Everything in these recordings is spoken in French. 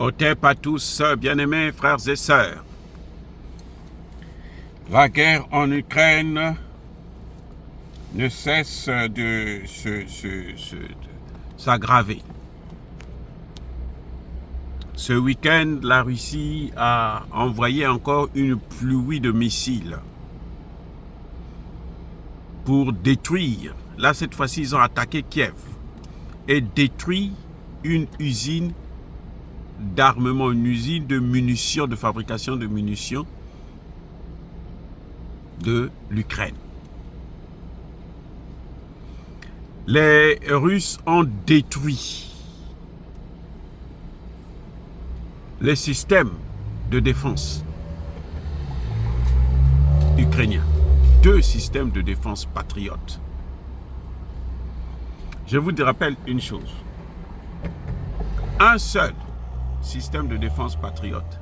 Otep à tous, bien-aimés frères et sœurs. La guerre en Ukraine ne cesse de s'aggraver. Ce week-end, la Russie a envoyé encore une pluie de missiles pour détruire. Là, cette fois-ci, ils ont attaqué Kiev et détruit une usine d'armement, une usine de munitions, de fabrication de munitions de l'Ukraine. Les Russes ont détruit les systèmes de défense ukrainiens. 2 systèmes de défense patriotes. Je vous rappelle une chose. Un seul système de défense patriote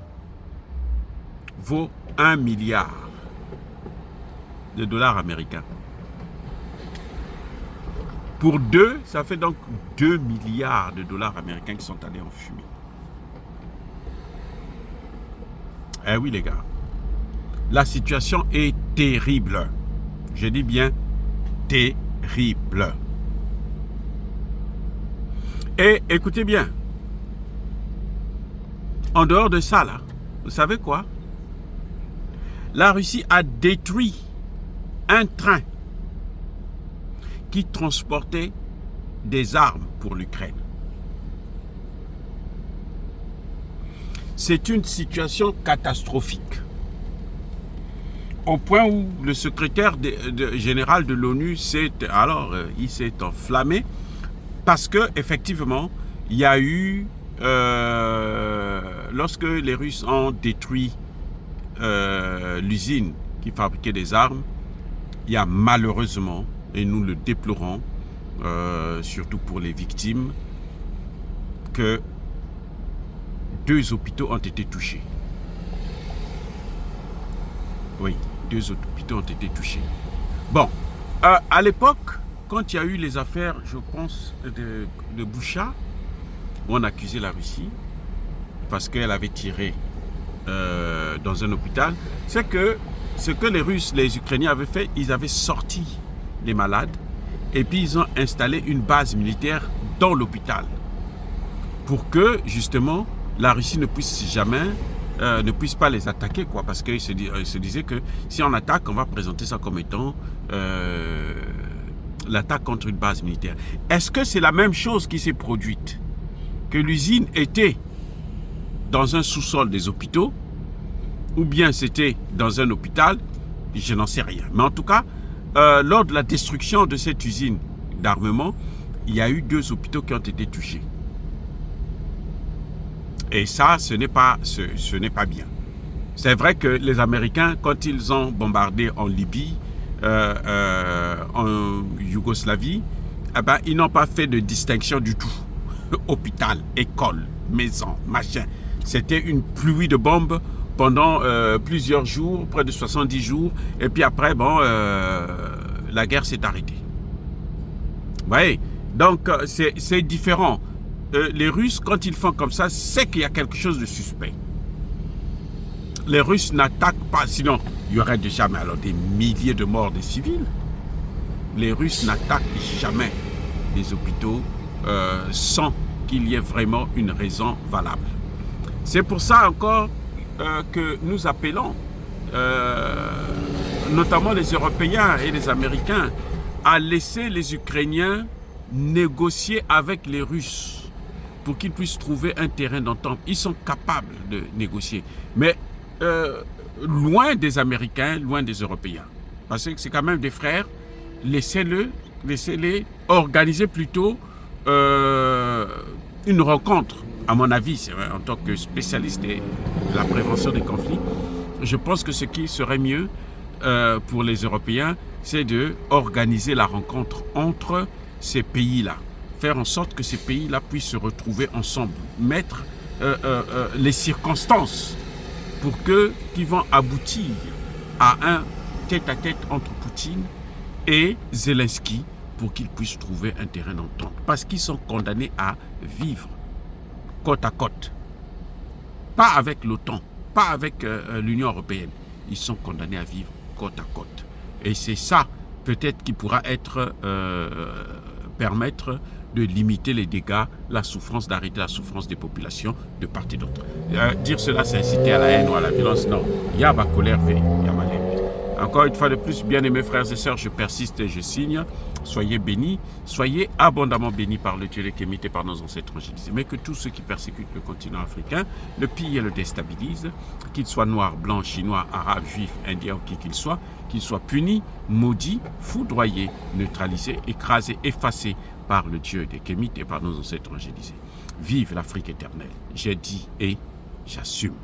vaut 1 milliard de dollars américains. Pour 2, ça fait donc 2 milliards de dollars américains qui sont allés en fumée. Eh oui les gars, la situation est terrible. Je dis bien terrible. Et écoutez bien, en dehors de ça là, vous savez quoi? La Russie a détruit un train qui transportait des armes pour l'Ukraine. C'est une situation catastrophique. Au point où le secrétaire général de l'ONU s'est enflammé parce que effectivement, il y a eu lorsque les Russes ont détruit l'usine qui fabriquait des armes, il y a malheureusement, et nous le déplorons, surtout pour les victimes, que 2 hôpitaux ont été touchés. Oui, 2 hôpitaux ont été touchés. Bon, à l'époque, quand il y a eu les affaires, je pense, de Boucha, où on accusait la Russie parce qu'elle avait tiré dans un hôpital, c'est que ce que les Russes, les Ukrainiens avaient fait, ils avaient sorti les malades et puis ils ont installé une base militaire dans l'hôpital pour que justement la Russie ne puisse jamais, ne puisse pas les attaquer, quoi, parce qu'ils se disaient que si on attaque, on va présenter ça comme étant l'attaque contre une base militaire. Est-ce que c'est la même chose qui s'est produite? Que l'usine était dans un sous-sol des hôpitaux ou bien c'était dans un hôpital? Je n'en sais rien. Mais en tout cas, lors de la destruction de cette usine d'armement, il y a eu 2 hôpitaux qui ont été touchés. Et ça, ce n'est pas bien. C'est vrai que les Américains, quand ils ont bombardé en Libye, en Yougoslavie, eh ben, ils n'ont pas fait de distinction du tout. Hôpital, école, maison, machin. C'était une pluie de bombes pendant plusieurs jours, près de 70 jours. Et puis après, bon, la guerre s'est arrêtée. Vous voyez? Donc, c'est différent. Les Russes, quand ils font comme ça, c'est qu'il y a quelque chose de suspect. Les Russes n'attaquent pas, sinon il y aurait déjà alors des milliers de morts des civils. Les Russes n'attaquent jamais les hôpitaux sans qu'il y ait vraiment une raison valable. C'est pour ça encore que nous appelons, notamment les Européens et les Américains, à laisser les Ukrainiens négocier avec les Russes pour qu'ils puissent trouver un terrain d'entente. Ils sont capables de négocier, mais loin des Américains, loin des Européens. Parce que c'est quand même des frères. Laissez-les organiser plutôt une rencontre. À mon avis, en tant que spécialiste de la prévention des conflits, je pense que ce qui serait mieux pour les Européens, c'est d'organiser la rencontre entre ces pays-là. Faire en sorte que ces pays-là puissent se retrouver ensemble, mettre les circonstances pour qui vont aboutir à un tête-à-tête entre Poutine et Zelensky pour qu'ils puissent trouver un terrain d'entente. Parce qu'ils sont condamnés à vivre côte à côte. pas avec l'OTAN, pas avec l'Union européenne. Ils sont condamnés à vivre côte à côte. Et c'est ça, peut-être, qui pourra permettre de limiter les dégâts, la souffrance, d'arrêter la souffrance des populations de part et d'autre. Dire cela, c'est inciter à la haine ou à la violence. Non, il y a ma colère, il y a ma haine. Encore une fois de plus, bien-aimés frères et sœurs, je persiste et je signe. Soyez bénis, soyez abondamment bénis par le Dieu des Kémites et par nos ancêtres angélisés. Mais que tous ceux qui persécutent le continent africain, le pillent et le déstabilisent, qu'ils soient noirs, blancs, chinois, arabes, juifs, indiens ou qui qu'ils soient punis, maudits, foudroyés, neutralisés, écrasés, effacés par le Dieu des Kémites et par nos ancêtres angélisés. Vive l'Afrique éternelle. J'ai dit et j'assume.